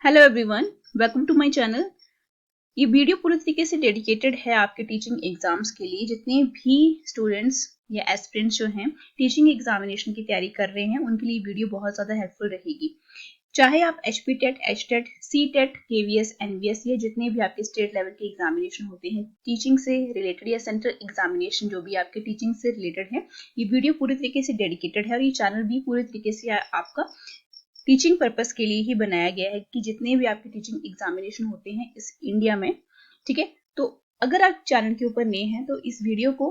Hello everyone, welcome to my channel. ये video पूरी तरीके से डेडिकेटेड है आपके टीचिंग एग्जाम्स के लिए। जितने भी स्टूडेंट्स या एस्पिरेंट्स जो हैं टीचिंग एग्जामिनेशन की तैयारी कर रहे हैं उनके लिए वीडियो बहुत ज़्यादा हेल्पफुल रहेगी। चाहे आप HP TET, HTET, CTET, KVS, NVS या जितने भी आपके स्टेट लेवल के एग्जामिनेशन होते हैं टीचिंग से रिलेटेड या सेंट्रल एग्जामिनेशन जो भी आपके टीचिंग से रिलेटेड है, ये वीडियो पूरी तरीके से डेडिकेटेड है और ये चैनल भी पूरी तरीके से आपका टीचिंग पर्पस के लिए ही बनाया गया है कि जितने भी आपके टीचिंग एग्जामिनेशन होते हैं इस इंडिया में, ठीक है। तो अगर आप चैनल के ऊपर नए हैं तो इस वीडियो को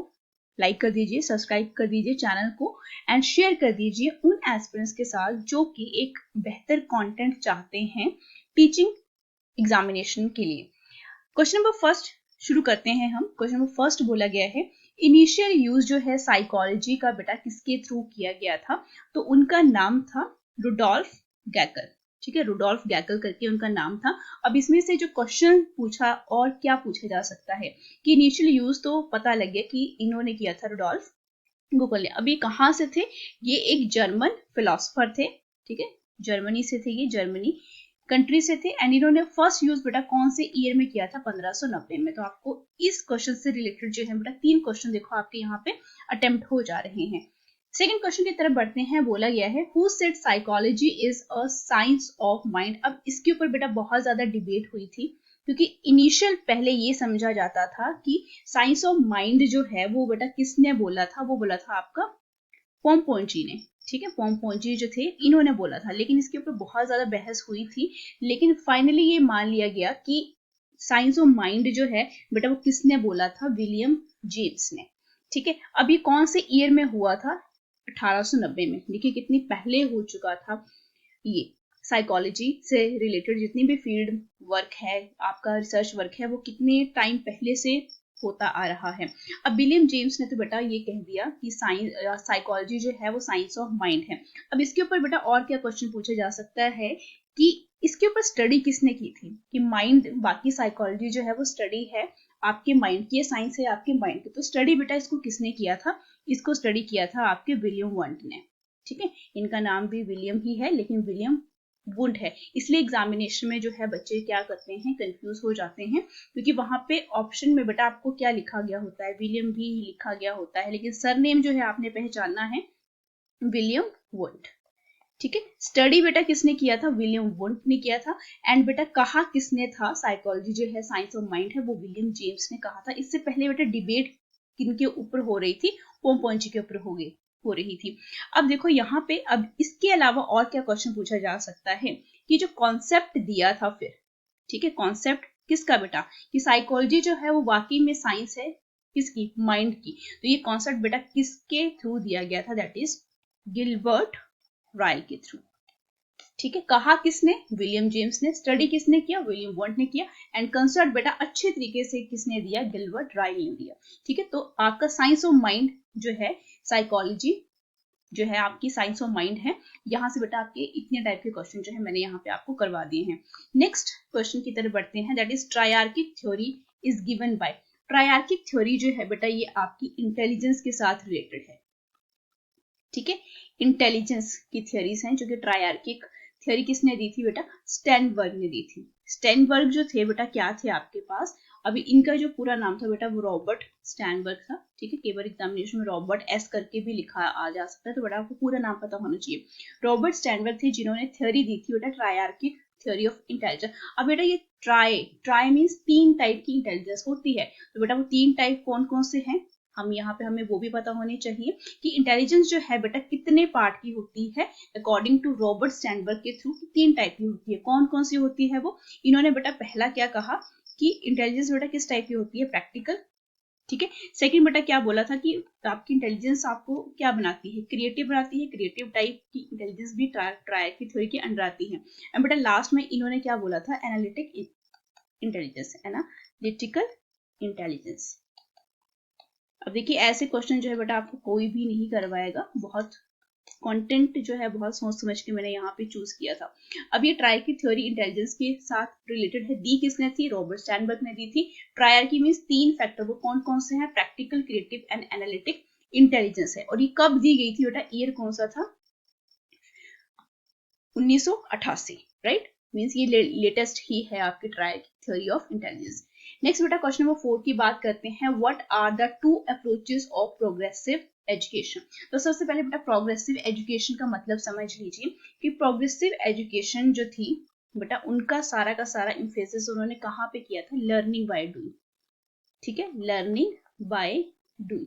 लाइक कर दीजिए, सब्सक्राइब कर दीजिए चैनल को एंड शेयर कर दीजिए उन एस्पिरेंट्स के साथ जो कि एक बेहतर कंटेंट चाहते हैं टीचिंग एग्जामिनेशन के लिए। क्वेश्चन नंबर फर्स्ट शुरू करते हैं हम। क्वेश्चन नंबर फर्स्ट बोला गया है इनिशियल यूज जो है साइकोलॉजी का बेटा किसके थ्रू किया गया था, तो उनका नाम था रुडोल्फ गैकल। ठीक है, रुडोल्फ गैकल करके उनका नाम था। अब इसमें से जो क्वेश्चन पूछा और क्या पूछा जा सकता है कि इनिशियल यूज तो पता लग गया कि इन्होंने किया था रुडोल्फ गैकल ने। अभी कहाँ से थे? ये एक जर्मन फिलोसफर थे, ठीक है, जर्मनी से थे, ये जर्मनी कंट्री से थे एंड इन्होंने फर्स्ट यूज बेटा कौन से ईयर में किया था? 1590 में। तो आपको इस क्वेश्चन से रिलेटेड जो है बेटा 3 क्वेश्चन देखो आपके यहाँ पे अटेम्प्ट हो जा रहे हैं। सेकेंड क्वेश्चन की तरफ बढ़ते हैं। बोला गया है who said psychology is a science of mind. अब इसके ऊपर बेटा बहुत ज्यादा डिबेट हुई थी क्योंकि इनिशियल पहले ये समझा जाता था कि साइंस ऑफ माइंड जो है वो बेटा किसने बोला था? वो बोला था आपका पोम्पोंजी ने। ठीक है, पोम्पोंजी जो थे इन्होंने बोला था, लेकिन इसके ऊपर बहुत ज्यादा बहस हुई थी। लेकिन फाइनली ये मान लिया गया कि साइंस ऑफ माइंड जो है बेटा वो किसने बोला था? विलियम जेम्स ने। ठीक है, अब ये कौन से ईयर में हुआ था? 1890 में। देखिए कितनी पहले हो चुका था ये। साइकोलॉजी से रिलेटेड जितनी भी फील्ड वर्क है, आपका रिसर्च वर्क है, वो कितने टाइम पहले से होता आ रहा है। अब विलियम जेम्स ने तो बेटा ये कह दिया कि साइकोलॉजी जो है वो साइंस ऑफ माइंड है। अब इसके ऊपर बेटा और क्या क्वेश्चन पूछा जा सकता है कि इसके ऊपर स्टडी किसने की थी कि माइंड, बाकी साइकोलॉजी जो है वो स्टडी है आपके माइंड की, साइंस है आपके माइंड की, तो स्टडी बेटा इसको किसने किया था? इसको स्टडी किया था आपके विलियम वंड ने। ठीक है, इनका नाम भी विलियम ही है लेकिन विलियम वुंड है, इसलिए एग्जामिनेशन में जो है बच्चे क्या करते हैं, कंफ्यूज हो जाते हैं क्योंकि वहां पे ऑप्शन में बेटा आपको क्या लिखा गया होता है? विलियम भी लिखा गया होता है, लेकिन सरनेम जो है आपने पहचानना है विलियम वुंड। ठीक है, स्टडी बेटा किसने किया था? विलियम वुंड ने किया था। एंड बेटा कहा किसने था? साइकोलॉजी जो है साइंस ऑफ माइंड है वो विलियम जेम्स ने कहा था। इससे पहले बेटा डिबेट किनके ऊपर हो रही थी? पोम्पोंजी के ऊपर हो रही थी। अब देखो यहाँ पे, अब इसके अलावा और क्या क्वेश्चन पूछा जा सकता है कि जो कॉन्सेप्ट दिया था फिर, ठीक है, कॉन्सेप्ट किसका बेटा? कि साइकोलॉजी जो है वो वाकई में साइंस है किसकी? माइंड की। तो ये कॉन्सेप्ट बेटा किसके थ्रू दिया गया था? दैट इज गिलबर्ट रायल के थ्रू। ठीक है, कहा किसने? विलियम जेम्स ने। स्टडी किसने किया? विलियम वंड ने किया। एंड कंसर्ट बेटा अच्छे तरीके से किसने दिया? गिलबर्ट रायल ने दिया। ठीक है, तो आपका साइंस ऑफ माइंड जो है, साइकोलॉजी जो है आपकी साइंस ऑफ माइंड है। यहां से बेटा आपके इतने टाइप के क्वेश्चन जो है मैंने यहाँ पे आपको करवा दिए हैं। नेक्स्ट क्वेश्चन की तरफ बढ़ते हैं। That is triarchic theory is given by. Triarchic theory जो है बेटा ये आपकी इंटेलिजेंस के साथ रिलेटेड है। ठीक है, इंटेलिजेंस की थ्योरीज हैं जो कि ट्रायआर्किक थ्योरी किसने दी थी बेटा? स्टेनबर्ग ने दी थी। स्टेनबर्ग जो थे बेटा क्या थे आपके पास? अभी इनका जो पूरा नाम था बेटा वो रॉबर्ट स्टेनबर्ग था। ठीक है, केवल एग्जामिनेशन में रॉबर्ट एस करके भी लिखा आ जा सकता है, तो बेटा आपको पूरा नाम पता होना चाहिए। रॉबर्ट स्टेनबर्ग थे जिन्होंने थ्योरी दी थी बेटा ट्रायआर्किक थ्योरी ऑफ इंटेलिजेंस। अब बेटा ये ट्राई मीन्स 3 टाइप की इंटेलिजेंस होती है, तो बेटा वो 3 टाइप कौन कौन से हैं हम यहाँ पे, हमें वो भी पता होने चाहिए कि इंटेलिजेंस जो है बेटा कितने पार्ट की होती है। अकॉर्डिंग टू रॉबर्ट स्टैनबर्ग के थ्रू 3 टाइप की होती है। कौन कौन सी होती है वो? इन्होंने बेटा पहला क्या कहा कि इंटेलिजेंस बेटा किस टाइप की होती है? प्रैक्टिकल। ठीक है, सेकंड बेटा क्या बोला था कि आपकी इंटेलिजेंस आपको क्या बनाती है? क्रिएटिव बनाती है। क्रिएटिव टाइप की इंटेलिजेंस भी ट्राई की थ्योरी के अंडर आती है। एंड बेटा लास्ट में इन्होंने क्या बोला था? Analytic intelligence, analytical intelligence. अब देखिए ऐसे क्वेश्चन जो है बेटा आपको कोई भी नहीं करवाएगा। बहुत कंटेंट जो है बहुत सोच समझ के मैंने यहाँ पे चूज किया था। अब ये ट्राई की थ्योरी इंटेलिजेंस के साथ रिलेटेड है। दी किसने थी? रॉबर्ट स्टैनबर्ग ने दी थी। ट्रायआर्की मींस 3 फैक्टर, वो कौन कौन से हैं? Practical, creative and analytic intelligence है। और ये कब दी गई थी बेटा? ईयर कौन सा था? 1988, राइट। मीन्स ये लेटेस्ट ही है आपके trial theory of intelligence. Next बेटा क्वेश्चन नंबर 4 की बात करते हैं, what are the two approaches of progressive education. तो सबसे पहले बेटा प्रोग्रेसिव एजुकेशन का मतलब समझ लीजिए कि प्रोग्रेसिव एजुकेशन जो थी बेटा उनका सारा का सारा इम्फेसिस उन्होंने कहाँ पे किया था, लर्निंग बाय डूइंग। ठीक है, लर्निंग बाय डूइंग,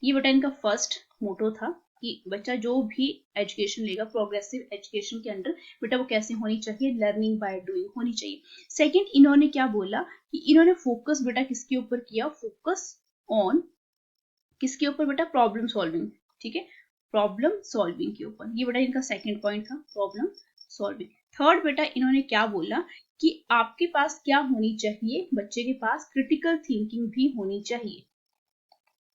ये बेटा इनका फर्स्ट मोटो था कि बच्चा जो भी एजुकेशन लेगा प्रोग्रेसिव एजुकेशन के अंडर बेटा वो कैसे होनी चाहिए, लर्निंग बाय डूइंग होनी चाहिए। सेकंड इन्होंने क्या बोला कि इन्होंने फोकस बेटा किसके ऊपर किया, फोकस ऑन किसके ऊपर बेटा, प्रॉब्लम सॉल्विंग। ठीक है, प्रॉब्लम सॉल्विंग के ऊपर, ये बेटा इनका सेकंड पॉइंट था, प्रॉब्लम सॉल्विंग। थर्ड बेटा इन्होंने क्या बोला कि आपके पास क्या होनी चाहिए, बच्चे के पास क्रिटिकल थिंकिंग भी होनी चाहिए।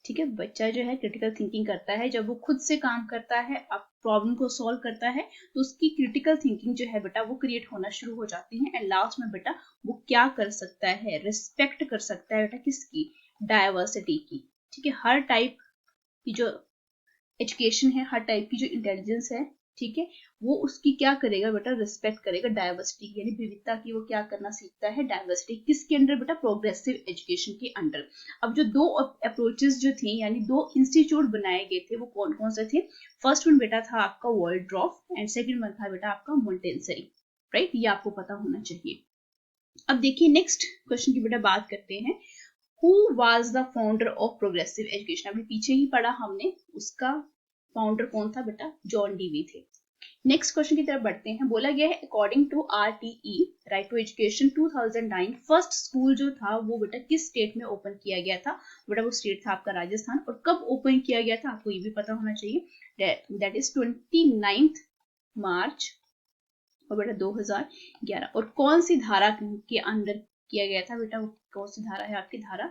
ठीक है, बच्चा जो है क्रिटिकल थिंकिंग करता है, जब वो खुद से काम करता है, अब प्रॉब्लम को सॉल्व करता है तो उसकी क्रिटिकल थिंकिंग जो है बेटा वो क्रिएट होना शुरू हो जाती है। एंड लास्ट में बेटा वो क्या कर सकता है, रिस्पेक्ट कर सकता है बेटा किसकी, डाइवर्सिटी की। ठीक है, हर टाइप की जो एजुकेशन है, हर टाइप की जो इंटेलिजेंस है, ठीक है, वो उसकी क्या करेगा बेटा, रिस्पेक्ट करेगा डाइवर्सिटी यानी विविधता की, वो क्या करना सीखता है, डाइवर्सिटी किसके अंडर बेटा, प्रोग्रेसिव एजुकेशन के अंडर। अब जो दो अप्रोचेस जो थी यानी दो इंस्टीट्यूट बनाए गए थे वो कौन कौन से थे, फर्स्ट वन बेटा था आपका वॉल्ड्रॉफ एंड सेकंड वन था बेटा आपका मोंटेसरी। राइट, ये आपको पता होना चाहिए। अब देखिए नेक्स्ट क्वेश्चन की बेटा बात करते हैं, Who was the founder of progressive education? अभी पीछे ही पढ़ा हमने, उसका फाउंडर कौन था बेटा, जॉन डीवी थे। नेक्स्ट क्वेश्चन की तरफ बढ़ते हैं, बोला गया है according to RTE right to education 2009 first school जो था वो बेटा किस स्टेट में ओपन किया गया था, बेटा वो स्टेट था आपका राजस्थान। और कब ओपन किया गया था आपको ये भी पता होना चाहिए, दैट इज 29 मार्च और बेटा 2011। और कौन सी धारा के अंदर किया गया था बेटा, वो कौन सी धारा है आपकी, धारा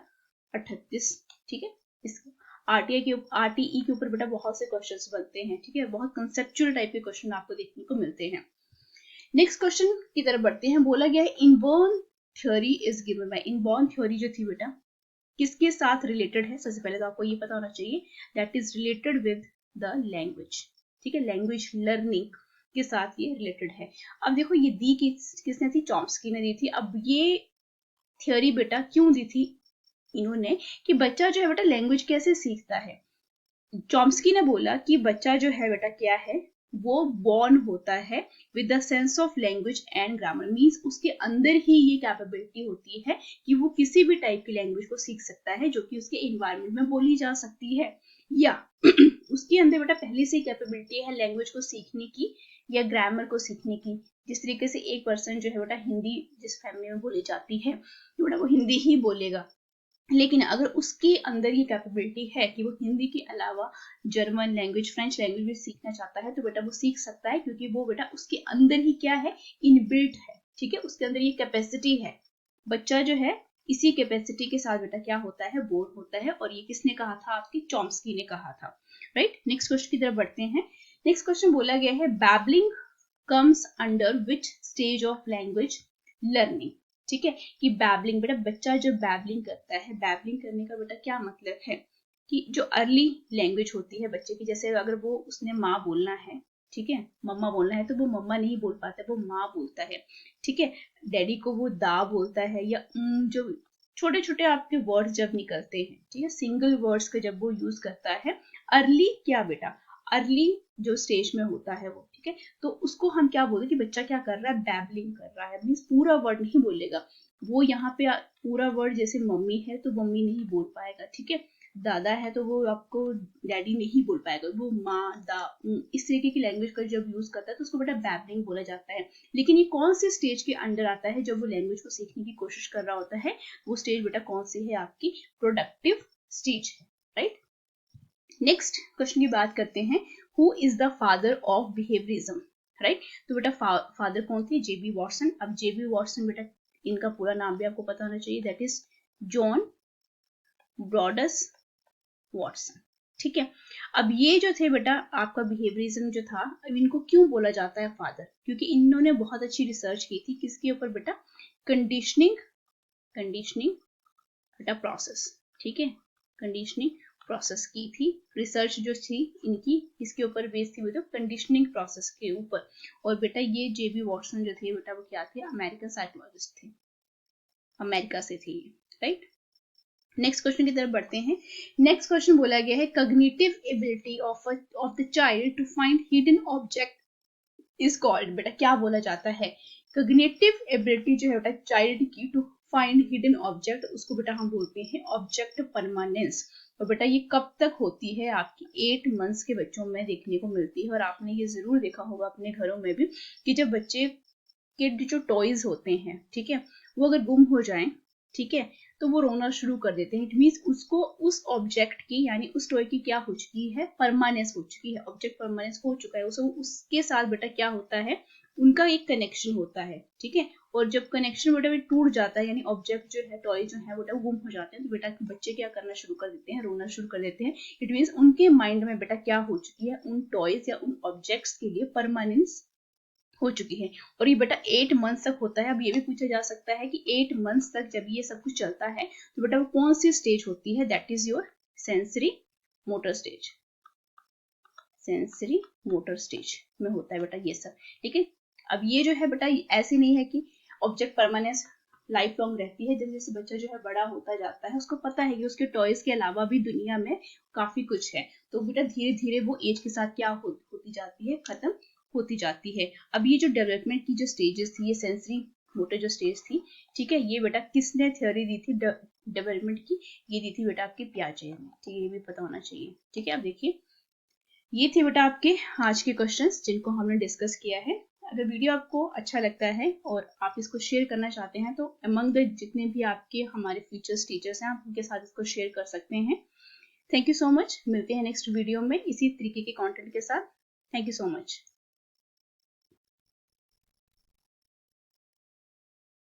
38। ठीक है, इसको RTE के ऊपर बेटा बहुत से क्वेश्चंस बनते हैं। ठीक है, बहुत कंसेप्चुअल टाइप के क्वेश्चन आपको देखने को मिलते हैं। नेक्स्ट क्वेश्चन की तरफ बढ़ते हैं, बोला गया है inborn theory is given bye, inborn theory जो थी बेटा किसके साथ रिलेटेड है, सबसे पहले तो आपको ये पता होना चाहिए, that is related with the language. ठीक है, लैंग्वेज लर्निंग के साथ ये रिलेटेड है। अब देखो ये दी किसने थी, चॉम्स्की ने दी थी। अब ये थ्योरी बेटा क्यों दी थी इन्होंने, कि बच्चा जो है बेटा लैंग्वेज कैसे सीखता है। चॉम्स्की ने बोला कि बच्चा जो है बेटा क्या है, वो बॉर्न होता है with the sense of language and grammar, means उसके अंदर ही ये कैपेबिलिटी होती है कि वो किसी भी टाइप की लैंग्वेज को सीख सकता है जो कि उसके एनवायरमेंट में बोली जा सकती है, या उसके अंदर बेटा पहले से कैपेबिलिटी है लैंग्वेज को सीखने की या ग्रामर को सीखने की। जिस तरीके से एक पर्सन जो है बेटा हिंदी जिस फैमिली में बोली जाती है तो बेटा वो हिंदी ही बोलेगा, लेकिन अगर उसके अंदर ये कैपेबिलिटी है कि वो हिंदी के अलावा जर्मन लैंग्वेज, फ्रेंच लैंग्वेज भी सीखना चाहता है तो बेटा वो सीख सकता है, क्योंकि वो बेटा उसके अंदर ही क्या है, इनबिल्ट है। ठीक है, उसके अंदर ये कैपेसिटी है। बच्चा जो है इसी कैपेसिटी के साथ बेटा क्या होता है, बोर होता है। और ये किसने कहा था, आपकी चॉम्स्की ने कहा था। राइट, नेक्स्ट क्वेश्चन की तरफ बढ़ते हैं। नेक्स्ट क्वेश्चन बोला गया है, babbling comes under which stage of language learning. ठीक है, कि बैबलिंग बेटा बच्चा जो बैबलिंग करता है, बैबलिंग करने का बेटा क्या मतलब है कि जो अर्ली लैंग्वेज होती है बच्चे की, जैसे अगर वो उसने माँ बोलना है, ठीक है, मम्मा बोलना है तो वो मम्मा नहीं बोल पाता, वो माँ बोलता है। ठीक है, डैडी को वो दा बोलता है, या जो छोटे छोटे आपके वर्ड्स जब निकलते हैं, ठीक है, सिंगल वर्ड्स का जब वो यूज करता है, अर्ली क्या बेटा, अर्ली जो स्टेज में होता है वो, ठीक है, तो उसको हम क्या बोलते हैं कि बच्चा क्या कर रहा है, बैबलिंग कर रहा है। मीन्स पूरा वर्ड नहीं बोलेगा वो, यहाँ पे पूरा वर्ड जैसे मम्मी है तो मम्मी नहीं बोल पाएगा, ठीक है, दादा है तो वो आपको डैडी नहीं बोल पाएगा, वो माँ दा इस तरीके की लैंग्वेज का जब यूज करता है तो उसको बेटा बैबलिंग बोला जाता है। लेकिन ये कौन से स्टेज के अंडर आता है, जब वो लैंग्वेज को सीखने की कोशिश कर रहा होता है, वो स्टेज बेटा कौन सी है, आपकी प्रोडक्टिव स्टेज है। राइट, नेक्स्ट क्वेश्चन की बात करते हैं, who is the father of behaviourism. Right, तो बेटा फादर कौन थे, जेबी वॉटसन। अब जेबी वॉटसन बेटा इनका पूरा नाम भी आपको पता होना चाहिए, दैट इज जॉन ब्रॉडस वॉटसन। ठीक है, अब ये जो थे बेटा आपका बिहेवियरिज्म जो था, अब इनको क्यों बोला जाता है फादर, क्योंकि इन्होंने बहुत अच्छी रिसर्च की थी किसके ऊपर बेटा, कंडीशनिंग बेटा प्रोसेस। ठीक है, कंडीशनिंग प्रोसेस की थी। रिसर्च जो थी इनकी किसके ऊपर बेस्ड थी, वो तो कंडीशनिंग प्रोसेस के ऊपर। और बेटा ये जेबी वॉटसन जो थे बेटा वो क्या थे, अमेरिकन साइकोलॉजिस्ट थे, अमेरिका से थे, राइट। नेक्स्ट क्वेश्चन की तरफ बढ़ते हैं। नेक्स्ट क्वेश्चन बोला गया है cognitive ability of the child to find hidden object is called. बेटा क्या बोला जाता है, कॉग्निटिव एबिलिटी जो है बेटा चाइल्ड की टू फाइंड हिडन ऑब्जेक्ट, उसको बेटा हम बोलते हैं ऑब्जेक्ट परमानेंस। और बेटा ये कब तक होती है, आपकी 8 मंथ्स के बच्चों में देखने को मिलती है। और आपने ये जरूर देखा होगा अपने घरों में भी कि जब बच्चे के जो टॉयज होते हैं, ठीक है, वो अगर गुम हो जाएं, ठीक है, तो वो रोना शुरू कर देते हैं। इट मीन्स उसको उस ऑब्जेक्ट की यानी उस टॉय की क्या हो चुकी है, परमानेंस हो चुकी है, ऑब्जेक्ट परमानेंस हो चुका है। उसके साथ बेटा क्या होता है, उनका एक कनेक्शन होता है, ठीक है। और जब कनेक्शन बेटा भी टूट जाता है यानी ऑब्जेक्ट जो है, टॉय जो है बेटा वो गुम हो जाते हैं, तो बेटा बच्चे क्या करना शुरू कर देते हैं, रोना शुरू कर देते हैं। इट मीन्स उनके माइंड में बेटा क्या हो चुकी है, उन टॉयज या उन ऑब्जेक्ट्स के लिए परमानेंस हो चुकी है। और ये बेटा 8 मंथ्स तक होता है। अब ये भी पूछा जा सकता है कि 8 मंथ्स तक जब ये सब कुछ चलता है तो बेटा वो कौन सी स्टेज होती है, that is your sensory motor stage. Sensory motor stage में होता है बेटा ये सब, ठीक है। अब ये जो है बेटा ऐसे नहीं है कि ऑब्जेक्ट परमानेंस लाइफ लॉन्ग रहती है। जैसे जैसे बच्चा जो है बड़ा होता जाता है, उसको पता है कि उसके टॉयज के अलावा भी दुनिया में काफी कुछ है, तो बेटा धीरे धीरे वो एज के साथ क्या होती जाती है, खत्म होती जाती है। अब ये जो डेवलपमेंट की जो स्टेजेस थी, ये सेंसरी मोटर जो स्टेज थी, ठीक है, ये बेटा किसने थ्योरी दी थी डेवलपमेंट की, ये दी थी बेटा आपके पियाजे ने, ठीक है, ये भी पता होना चाहिए, ठीक है। अब देखिए ये थे बेटा आपके आज के क्वेश्चंस जिनको हमने डिस्कस किया है। अगर वीडियो आपको अच्छा लगता है और आप इसको शेयर करना चाहते हैं तो अमंग द जितने भी आपके हमारे फीचर्स टीचर्स हैं, आप उनके साथ इसको शेयर कर सकते हैं। थैंक यू सो मच, मिलते हैं नेक्स्ट वीडियो में इसी तरीके के कंटेंट के साथ। Thank you so much.